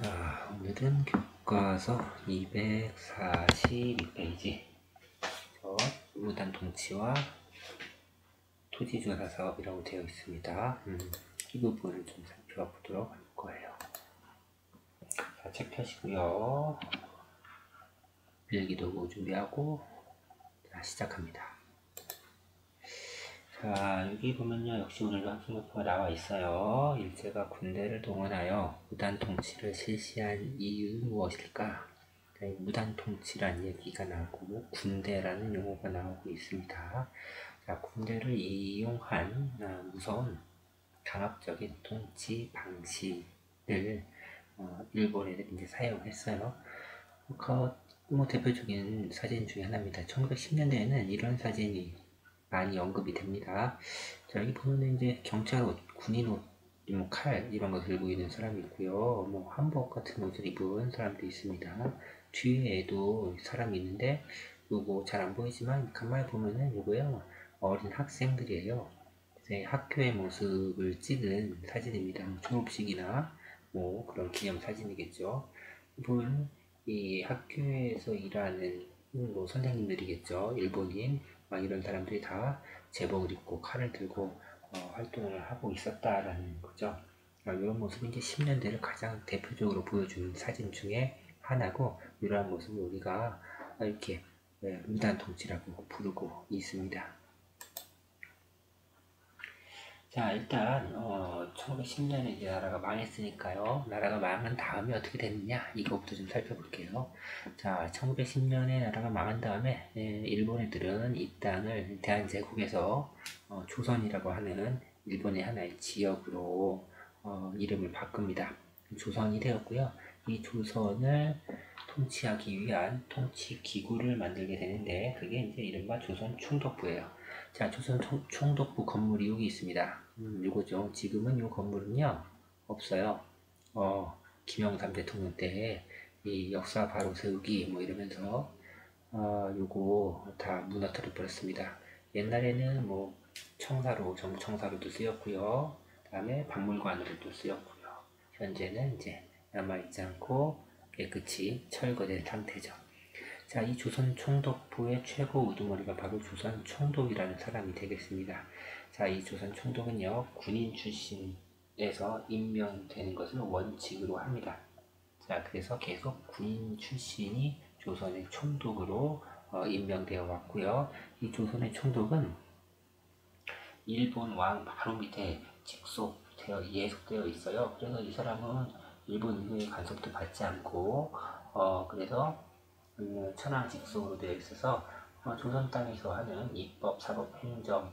자, 오늘은 교과서 242페이지 무단 통치와 토지조사 사업이라고 되어 있습니다. 이 부분을 좀 살펴보도록 할 거예요. 자, 책 펴시고요. 필기도구 준비하고 자, 시작합니다. 자, 여기 보면요, 역시 오늘도 학생교과가 나와 있어요. 일제가 군대를 동원하여 무단 통치를 실시한 이유는 무엇일까? 자, 무단 통치란 얘기가 나오고 군대라는 용어가 나오고 있습니다. 자, 군대를 이용한 무서운 강압적인 통치 방식을 일본 애들이 이제 사용했어요. 대표적인 사진 중에 하나입니다. 1910년대에는 이런 사진이 많이 언급이 됩니다. 자, 여기 보면 이제 경찰 옷, 군인 옷, 뭐 칼 이런 거 들고 있는 사람이 있고요. 뭐 한복 같은 옷을 입은 사람도 있습니다. 뒤에도 사람이 있는데 요거 잘 안 보이지만 간만에 보면은 요거요 어린 학생들이에요. 학교의 모습을 찍은 사진입니다. 졸업식이나 뭐 그런 기념 사진이겠죠. 보면 이 학교에서 일하는 뭐 선생님들이겠죠. 일본인 막 이런 사람들이 다 제복을 입고 칼을 들고 활동을 하고 있었다라는 거죠. 이런 모습이 이제 10년대를 가장 대표적으로 보여주는 사진 중에 하나고, 이러한 모습을 우리가 이렇게 무단 통치라고 부르고 있습니다. 자, 일단 1910년에 이제 나라가 망했으니까요. 나라가 망한 다음에 어떻게 됐느냐, 이거부터 좀 살펴볼게요. 자, 1910년에 나라가 망한 다음에 일본 애들은 이 땅을 대한제국에서 조선이라고 하는 일본의 하나의 지역으로 이름을 바꿉니다. 조선이 되었고요. 이 조선을 통치하기 위한 통치기구를 만들게 되는데, 그게 이제 이른바 조선총독부예요. 자, 조선 총독부 건물이 여기 있습니다. 요거죠. 지금은 요 건물은요, 없어요. 김영삼 대통령 때 이 역사 바로 세우기 뭐 이러면서 요거 다 무너뜨려 버렸습니다. 옛날에는 뭐 청사로, 정부 청사로도 쓰였고요. 다음에 박물관으로도 쓰였고요. 현재는 이제 남아있지 않고 깨끗이 철거된 상태죠. 자, 이 조선 총독부의 최고 우두머리가 바로 조선 총독이라는 사람이 되겠습니다. 자, 이 조선 총독은요, 군인 출신에서 임명되는 것을 원칙으로 합니다. 자, 그래서 계속 군인 출신이 조선의 총독으로 임명되어 왔고요. 이 조선의 총독은 일본 왕 바로 밑에 예속되어 있어요. 그래서 이 사람은 일본 의회의 간섭도 받지 않고, 그래서 천황 직속으로 되어 있어서 조선 땅에서 하는 입법, 사법, 행정,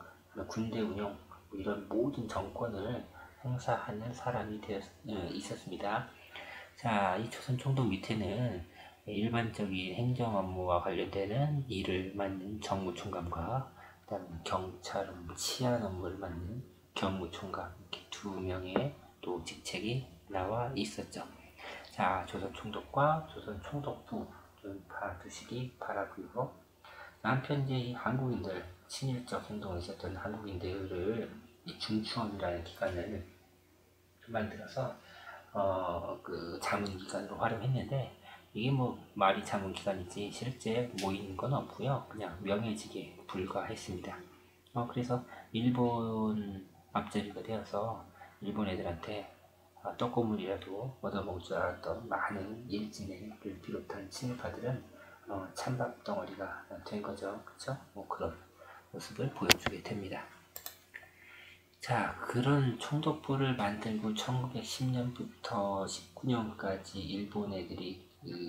군대 운영 뭐 이런 모든 정권을 행사하는 사람이 있었습니다. 자, 이 조선 총독 밑에는 일반적인 행정 업무와 관련되는 일을 맡는 정무총감과 그다음 경찰 업무, 치안 업무를 맡는 경무총감, 이렇게 두 명의 또 직책이 나와 있었죠. 자, 조선 총독과 조선 총독부 좀 봐두시기 바라고요. 한편 이제 이 한국인들, 친일적 행동을 했었던 한국인들을 이 중추원이라는 기관을 만들어서 그 자문기관으로 활용했는데, 이게 뭐 말이 자문기관이지 실제 모이는 건 없고요. 그냥 명예직에 불과했습니다. 그래서 일본 앞잡이가 되어서 일본 애들한테 떡고물이라도 얻어먹을 줄 알았던 많은 일진애를 비롯한 친일파들은 찬밥 덩어리가 된 거죠. 그쵸? 뭐 그런 모습을 보여주게 됩니다. 자, 그런 총독부를 만들고 1910년부터 19년까지 일본 애들이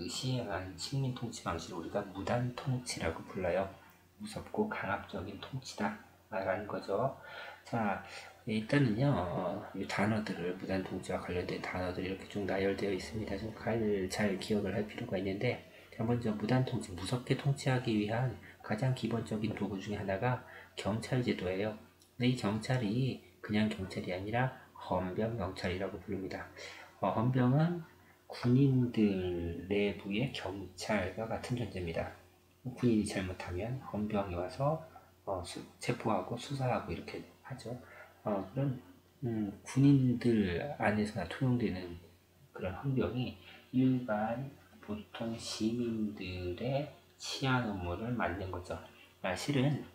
시행한 식민 통치 방식을 우리가 무단 통치라고 불러요. 무섭고 강압적인 통치다 라는 거죠. 자, 일단은요, 이 단어들을, 무단 통치와 관련된 단어들이 이렇게 쭉 나열되어 있습니다. 좀 잘 기억을 할 필요가 있는데, 자, 먼저 무단 통치, 무섭게 통치하기 위한 가장 기본적인 도구 중에 하나가 경찰제도예요. 근데 이 경찰이 그냥 경찰이 아니라 헌병 경찰이라고 부릅니다. 헌병은 군인들 내부의 경찰과 같은 존재입니다. 군인이 잘못하면 헌병이 와서 체포하고 수사하고 이렇게 하죠. 그런 군인들 안에서나 통용되는 그런 헌병이 일반 보통 시민들의 치안 업무를 맡는 거죠. 실은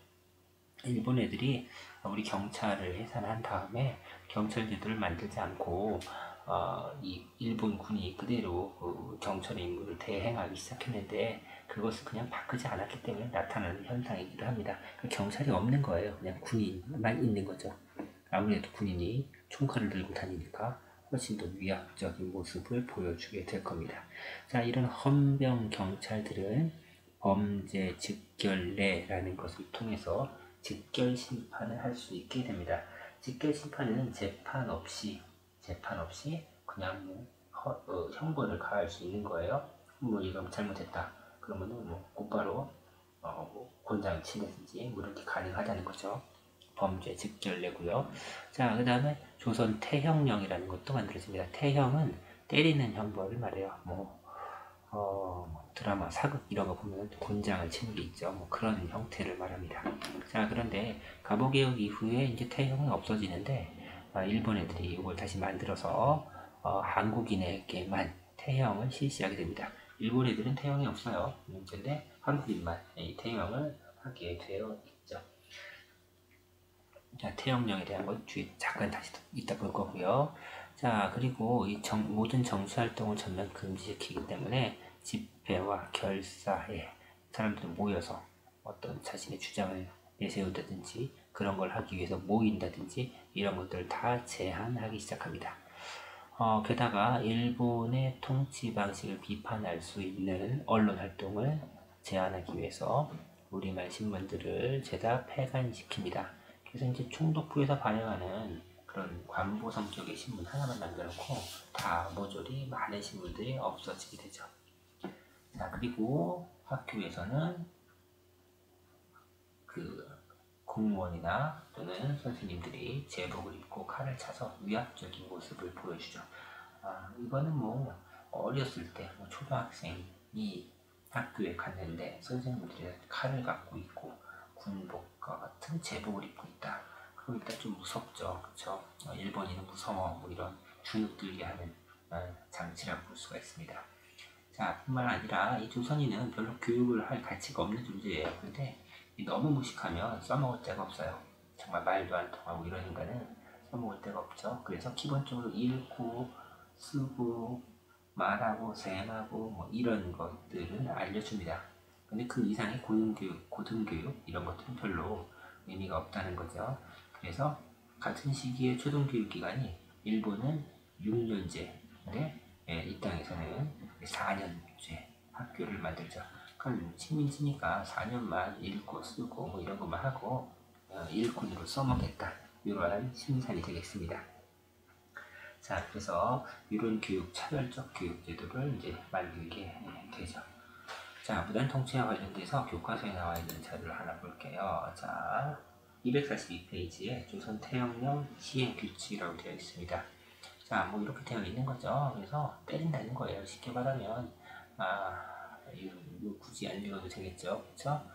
일본 애들이 우리 경찰을 해산한 다음에 경찰 제도를 만들지 않고 이 일본 군이 그대로 그 경찰의 임무를 대행하기 시작했는데 그것을 그냥 바꾸지 않았기 때문에 나타나는 현상이기도 합니다. 그 경찰이 없는 거예요. 그냥 군인만 있는 거죠. 아무래도 군인이 총칼을 들고 다니니까 훨씬 더 위압적인 모습을 보여주게 될 겁니다. 자, 이런 헌병 경찰들은 범죄 즉결례라는 것을 통해서 즉결 심판을 할 수 있게 됩니다. 즉결 심판은 재판 없이 그냥 형벌을 가할 수 있는 거예요. 뭐 이거 잘못했다 그러면은 뭐 곧바로 곤장 치든지 뭐 이렇게 가능하다는 거죠. 범죄 즉결례고요. 자, 그 다음에 조선 태형령이라는 것도 만들어집니다. 태형은 때리는 형벌을 말해요. 드라마 사극 이런 거 보면 곤장을 치는 게 있죠. 뭐 그런 형태를 말합니다. 자, 그런데 갑오개혁 이후에 이제 태형은 없어지는데 일본 애들이 이걸 다시 만들어서 한국인에게만 태형을 실시하게 됩니다. 일본 애들은 태형이 없어요. 근데 한국인만 이 태형을 하게 되어 있죠. 자, 태형령에 대한 것 뒤에 잠깐 다시 이따 볼 거고요. 자, 그리고 이 모든 정치활동을 전면 금지시키기 때문에 집회와 결사에 사람들이 모여서 어떤 자신의 주장을 내세운다든지 그런 걸 하기 위해서 모인다든지 이런 것들을 다 제한하기 시작합니다. 게다가 일본의 통치 방식을 비판할 수 있는 언론 활동을 제한하기 위해서 우리말 신문들을 죄다 폐간시킵니다. 그래서 이제 총독부에서 발행하는 그런 관보 성격의 신문 하나만 남겨놓고 다 모조리 많은 신문들이 없어지게 되죠. 자, 그리고 학교에서는 그 공무원이나 또는 선생님들이 제복을 입고 칼을 차서 위압적인 모습을 보여주죠. 이거는 뭐 어렸을 때 초등학생이 학교에 갔는데 선생님들이 칼을 갖고 있고 군복과 같은 제복을 입고 있다. 그럼 일단 좀 무섭죠. 그렇죠? 일본인은 무서워. 뭐 이런 주눅들게 하는 장치라고 볼 수가 있습니다. 자, 뿐만 아니라 이 조선인은 별로 교육을 할 가치가 없는 존재예요. 근데 너무 무식하면 써먹을 데가 없어요. 정말 말도 안 통하고 이런 인간은 써먹을 데가 없죠. 그래서 기본적으로 읽고 쓰고 말하고 셈하고 뭐 이런 것들은 알려줍니다. 근데 그 이상의 고등교육 이런 것들은 별로 의미가 없다는 거죠. 그래서 같은 시기에 초등교육 기간이 일본은 6년제인데 이 땅에서는 4년제 학교를 만들죠. 그럼 식민지니까 4년만 읽고 쓰고 뭐 이런 것만 하고 일꾼으로 써먹겠다. 이러한 심산이 되겠습니다. 자, 그래서 이런 차별적 교육 제도를 이제 만들게 되죠. 자, 무단 통치와 관련돼서 교과서에 나와 있는 자료를 하나 볼게요. 자, 242페이지에 조선 태형령 시행 규칙이라고 되어 있습니다. 자, 뭐 이렇게 되어 있는 거죠. 그래서 때린다는 거예요. 쉽게 말하면 이거 굳이 안 읽어도 되겠죠. 그렇죠?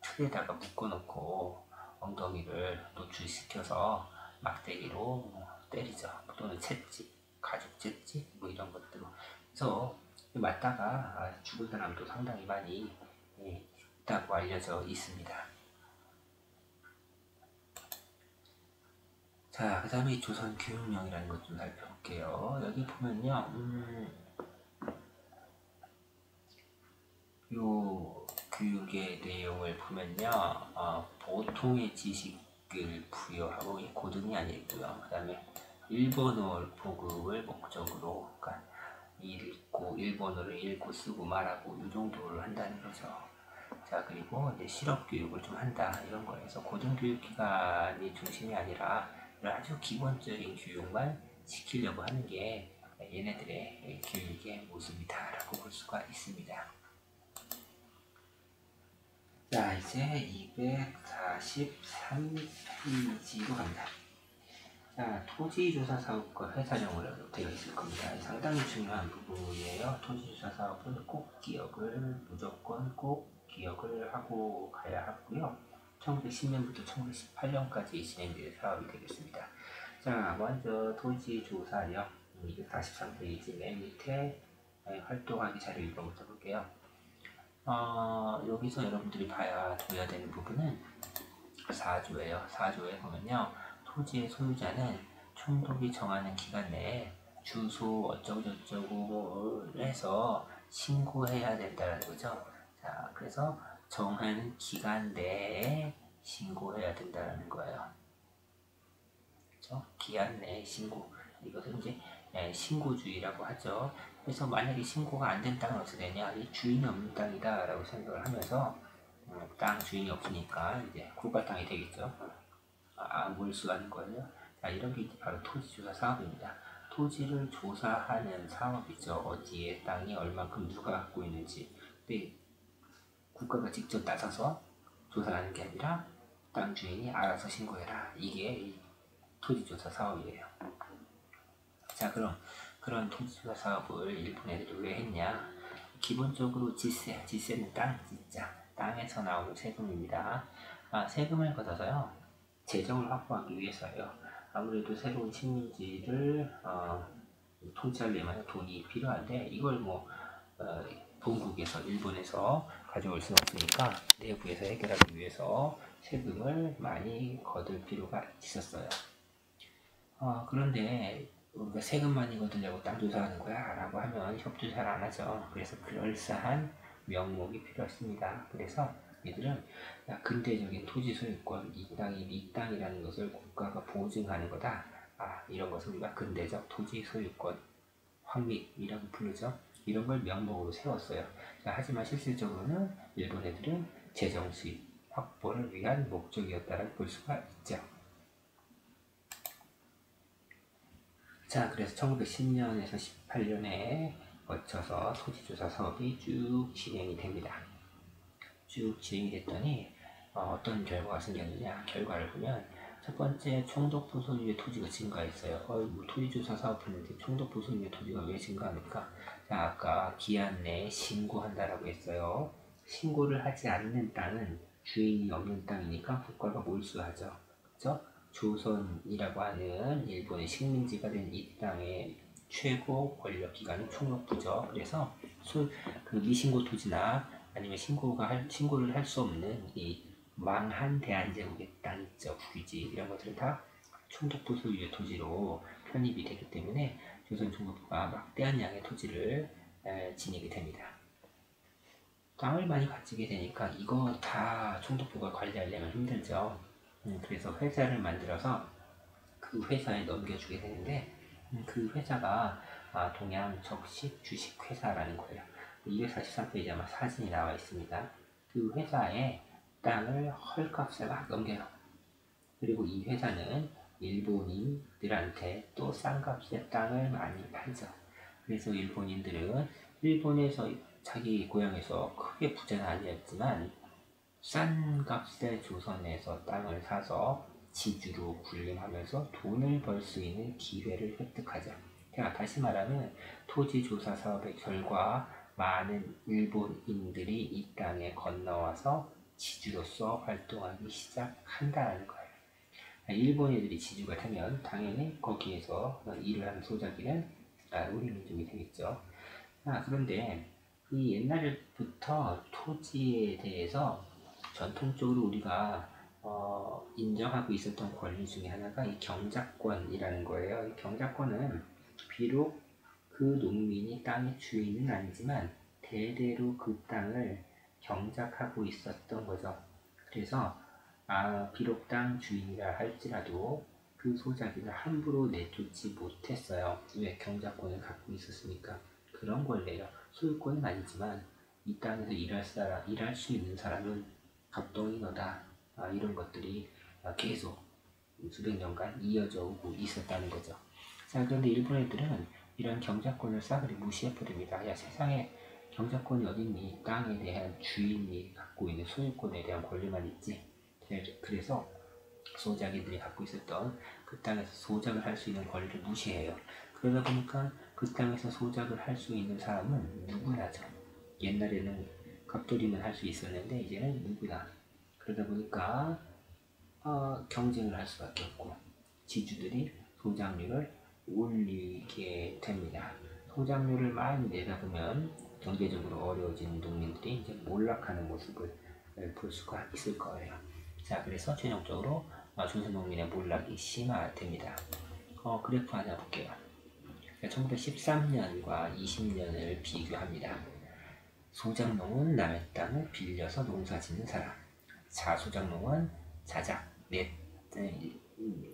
틀에다가 묶어놓고 엉덩이를 노출시켜서 막대기로 때리죠. 또는 채찍, 가죽 채찍 뭐 이런 것들로. 그래서 맞다가 죽은 사람도 상당히 많이 있다고 알려져 있습니다. 자, 그 다음에 조선 교육령이라는 것 좀 살펴볼게요. 여기 보면요, 요 교육의 내용을 보면요, 보통의 지식을 부여하고 고등이 아니고요. 그 다음에 일본어 보급을 목적으로, 그러니까 일본어를 읽고 쓰고 말하고 이 정도를 한다는 거죠. 자, 그리고 이제 실업 교육을 좀 한다 이런 거에서 고등교육 기관이 중심이 아니라 아주 기본적인 교육만 시키려고 하는 게 얘네들의 교육의 모습이다라고 볼 수가 있습니다. 자, 이제 243페이지로 갑니다. 자, 토지조사사업과 회사령으로 되어 있을 겁니다. 상당히 중요한 부분이에요. 토지조사 사업은 무조건 꼭 기억을 하고 가야 하고요. 1910년부터 1918년까지 진행된 사업이 되겠습니다. 자, 먼저 토지조사령. 243페이지 맨 밑에 활동하기 자료 읽어보자 볼게요. 여기서 여러분들이 봐야 되는 부분은 4조예요. 4조에 보면요. 토지의 소유자는 총독이 정하는 기간 내에 주소 어쩌고저쩌고 해서 신고해야 된다는 거죠. 자, 그래서 정한 기간 내에 신고해야 된다는 거예요. 그렇죠? 기한 내에 신고. 이것은 이제 신고주의라고 하죠. 그래서 만약에 신고가 안 된 땅은 어떻게 되냐? 이 주인이 없는 땅이다 라고 생각을 하면서 땅 주인이 없으니까 이제 국가 땅이 되겠죠. 몰수하는 거예요. 자, 이런 게 이제 바로 토지조사 사업입니다. 토지를 조사하는 사업이죠. 어디에 땅이 얼만큼 누가 갖고 있는지. 근데 국가가 직접 나서서 조사하는 게 아니라 땅 주인이 알아서 신고해라. 이게 토지조사 사업이에요. 자, 그럼 그런 토지조사 사업을 일본 애들이 왜 했냐? 기본적으로 지세는 진짜 땅에서 나오는 세금입니다. 세금을 걷어서요, 재정을 확보하기 위해서요. 아무래도 새로운 식민지를 통치하려면 돈이 필요한데 이걸 본국에서 일본에서 가져올 수는 없으니까 내부에서 해결하기 위해서 세금을 많이 거둘 필요가 있었어요. 그런데 우리가 세금 많이 거두려고 땅 조사하는 거야 라고 하면 협조 잘 안 하죠. 그래서 그럴싸한 명목이 필요했습니다. 그래서 이들은 근대적인 토지 소유권, 이 땅이 네 땅이라는 것을 국가가 보증하는 거다. 이런 것을 우리가 근대적 토지 소유권, 황립이라고 부르죠. 이런 걸 명목으로 세웠어요. 자, 하지만 실질적으로는 일본 애들은 재정 수입 확보를 위한 목적이었다고 볼 수가 있죠. 자, 그래서 1910년에서 18년에 거쳐서 토지조사 사업이 쭉 진행이 됩니다. 쭉 진행이 됐더니 어떤 결과가 생겼느냐? 결과를 보면 첫 번째, 총독부 소유의 토지가 증가했어요. 토지조사 사업했는데 총독부 소유의 토지가 왜 증가합니까? 자, 아까 기한 내에 신고한다라고 했어요. 신고를 하지 않는 땅은 주인이 없는 땅이니까 국가가 몰수하죠. 그렇죠? 조선이라고 하는 일본의 식민지가 된 이 땅의 최고 권력 기관은 총독부죠. 그래서 그 미신고 토지나 아니면 신고를 할 수 없는 이 망한 대한제국의 땅 있죠. 국유지 이런 것들은 다 총독부 소유의 토지로 편입이 되기 때문에 조선 총독부가 막대한 양의 토지를 지니게 됩니다. 땅을 많이 가지게 되니까 이거 다 총독부가 관리하려면 힘들죠. 그래서 회사를 만들어서 그 회사에 넘겨주게 되는데 그 회사가 동양 적식 주식회사라는 거예요. 243페이지 아마 사진이 나와 있습니다. 그 회사에 땅을 헐값에 막 넘겨요. 그리고 이 회사는 일본인들한테 또 싼 값에 땅을 많이 팔죠. 그래서 일본인들은 일본에서 자기 고향에서 크게 부자는 아니었지만 싼 값에 조선에서 땅을 사서 지주로 군림하면서 돈을 벌 수 있는 기회를 획득하죠. 자, 다시 말하면 토지조사 사업의 결과 많은 일본인들이 이 땅에 건너와서 지주로서 활동하기 시작한다는 거예요. 일본인들이 지주가 되면 당연히 거기에서 일을 하는 소작이는 우리 민족이 되겠죠. 그런데 이 옛날부터 토지에 대해서 전통적으로 우리가 인정하고 있었던 권리 중에 하나가 이 경작권이라는 거예요. 이 경작권은 비록 그 농민이 땅의 주인은 아니지만 대대로 그 땅을 경작하고 있었던 거죠. 그래서 비록 땅 주인이라 할지라도 그 소작이를 함부로 내쫓지 못했어요. 왜? 경작권을 갖고 있었으니까. 그런 권리예요. 소유권은 아니지만 이 땅에서 일할 수 있는 사람은 갑동이 너다. 이런 것들이 계속 수백 년간 이어져 오고 있었다는 거죠. 자, 그런데 일본 애들은 이런 경작권을 싸그리 무시해버립니다. 야, 세상에 경작권이 어딨니? 땅에 대한 주인이 갖고 있는 소유권에 대한 권리만 있지. 그래서 소작이들이 갖고 있었던 그 땅에서 소작을 할 수 있는 권리를 무시해요. 그러다 보니까 그 땅에서 소작을 할 수 있는 사람은 누구나죠. 옛날에는 갑돌이만 할 수 있었는데 이제는 누구나. 그러다 보니까 경쟁을 할 수밖에 없고 지주들이 소작률을 올리게 됩니다. 소작류를 많이 내다 보면 경제적으로 어려워진 농민들이 이제 몰락하는 모습을 볼 수가 있을 거예요. 자, 그래서 최종적으로 중소농민의 몰락이 심화됩니다. 그래프 하나 볼게요. 1913년과 20년을 비교합니다. 소작농은 남의 땅을 빌려서 농사 짓는 사람, 자소작농은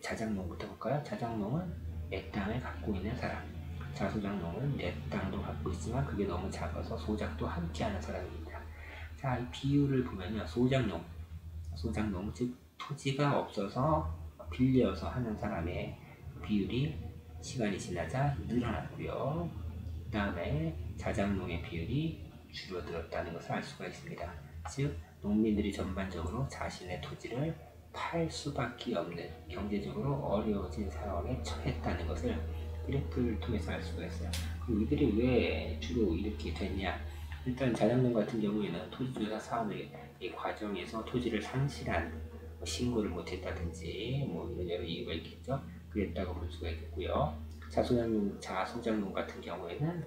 자작농부터 볼까요? 자작농은 내 땅을 갖고 있는 사람, 자소작농은 내 땅도 갖고 있지만 그게 너무 작아서 소작도 함께하는 사람입니다. 자, 이 비율을 보면요, 소작농, 즉 토지가 없어서 빌려서 하는 사람의 비율이 시간이 지나자 늘어났고요. 그 다음에 자작농의 비율이 줄어들었다는 것을 알 수가 있습니다. 즉 농민들이 전반적으로 자신의 토지를 팔 수밖에 없는 경제적으로 어려워진 상황에 처했다는 것을 그래프를 통해서 알 수가 있어요. 그럼 이들이 왜 주로 이렇게 됐냐? 일단 자작농 같은 경우에는 토지조사 사업의 이 과정에서 토지를 상실한 신고를 못했다든지 이런 여러 이유가 있겠죠. 그랬다고 볼 수가 있겠고요. 자소작농 같은 경우에는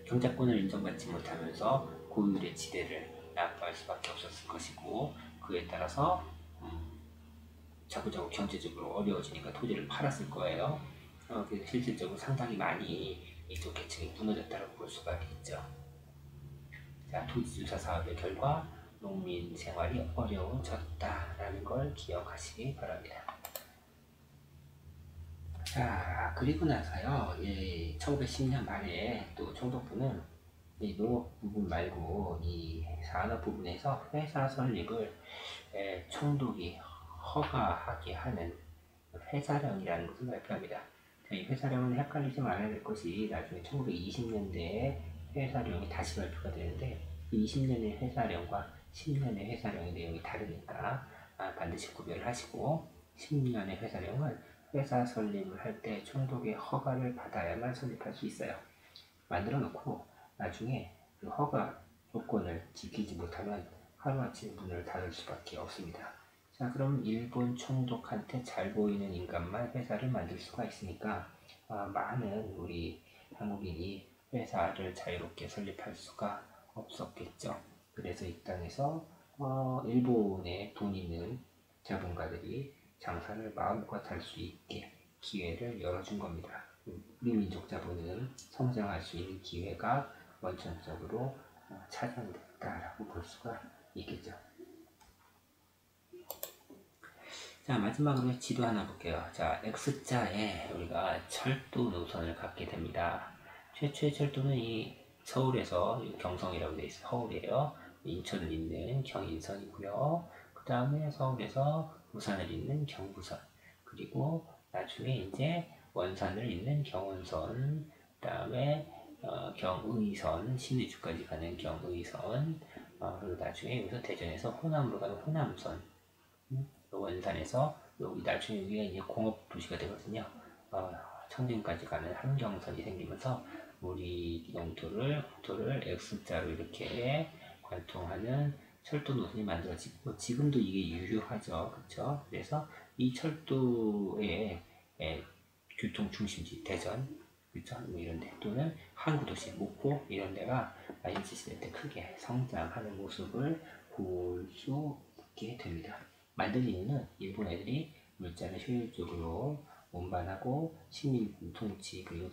경작권을 인정받지 못하면서 고율의 지대를 납부할 수밖에 없었을 것이고, 그에 따라서 자꾸자꾸 경제적으로 어려워지니까 토지를 팔았을 거예요. 그래서 실질적으로 상당히 많이 이쪽 계층이 무너졌다고 볼 수가 있죠. 자, 토지조사 사업의 결과 농민 생활이 어려워졌다라는 걸 기억하시기 바랍니다. 자, 그리고 나서요, 1910년 말에 또 총독부는 이 농업 부분 말고 이 산업 부분에서 회사 설립을 총독이 허가하게 하는 회사령이라는 것을 발표합니다. 자, 이 회사령은 헷갈리지 말아야 될 것이 나중에 1920년대에 회사령이 다시 발표가 되는데, 이 20년의 회사령과 10년의 회사령의 내용이 다르니까 반드시 구별을 하시고, 10년의 회사령은 회사 설립을 할 때 총독의 허가를 받아야만 설립할 수 있어요. 만들어 놓고 나중에 그 허가 조건을 지키지 못하면 하루아침에 문을 닫을 수밖에 없습니다. 자, 그럼 일본 총독한테 잘 보이는 인간만 회사를 만들 수가 있으니까 많은 우리 한국인이 회사를 자유롭게 설립할 수가 없었겠죠. 그래서 이 땅에서 일본의 돈 있는 자본가들이 장사를 마음껏 할 수 있게 기회를 열어준 겁니다. 우리 민족 자본은 성장할 수 있는 기회가 원천적으로 차단됐다라고 볼 수가 있겠죠. 자, 마지막으로 지도 하나 볼게요. 자, X자에 우리가 철도 노선을 갖게 됩니다. 최초의 철도는 이 서울에서 경성이라고 되어 있어요. 서울이에요. 인천을 잇는 경인선이고요. 그 다음에 서울에서 부산을 잇는 경부선, 그리고 나중에 이제 원산을 잇는 경원선, 그 다음에 경의선, 신의주까지 가는 경의선, 그리고 나중에 여기서 대전에서 호남으로 가는 호남선, 원산에서 여기 나중에 위에 이제 공업 도시가 되거든요. 청진까지 가는 함경선이 생기면서 우리 영토를 X자로 이렇게 관통하는 철도 노선이 만들어지고, 지금도 이게 유효하죠. 그렇죠? 그래서 이 철도의 교통 중심지 대전, 그렇죠? 이런 데, 또는 항구도시 목포 이런 데가 일제시대 때 크게 성장하는 모습을 볼 수 있게 됩니다. 만든 이유는 일본 애들이 물자를 효율적으로 운반하고 식민 통치 그리고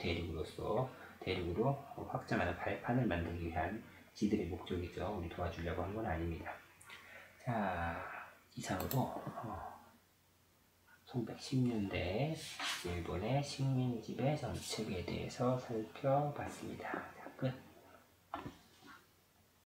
대륙으로 확장하는 발판을 만들기 위한 지들의 목적이죠. 우리 도와주려고 한 건 아닙니다. 자, 이상으로 1910년대 일본의 식민지배 정책에 대해서 살펴봤습니다. 자, 끝.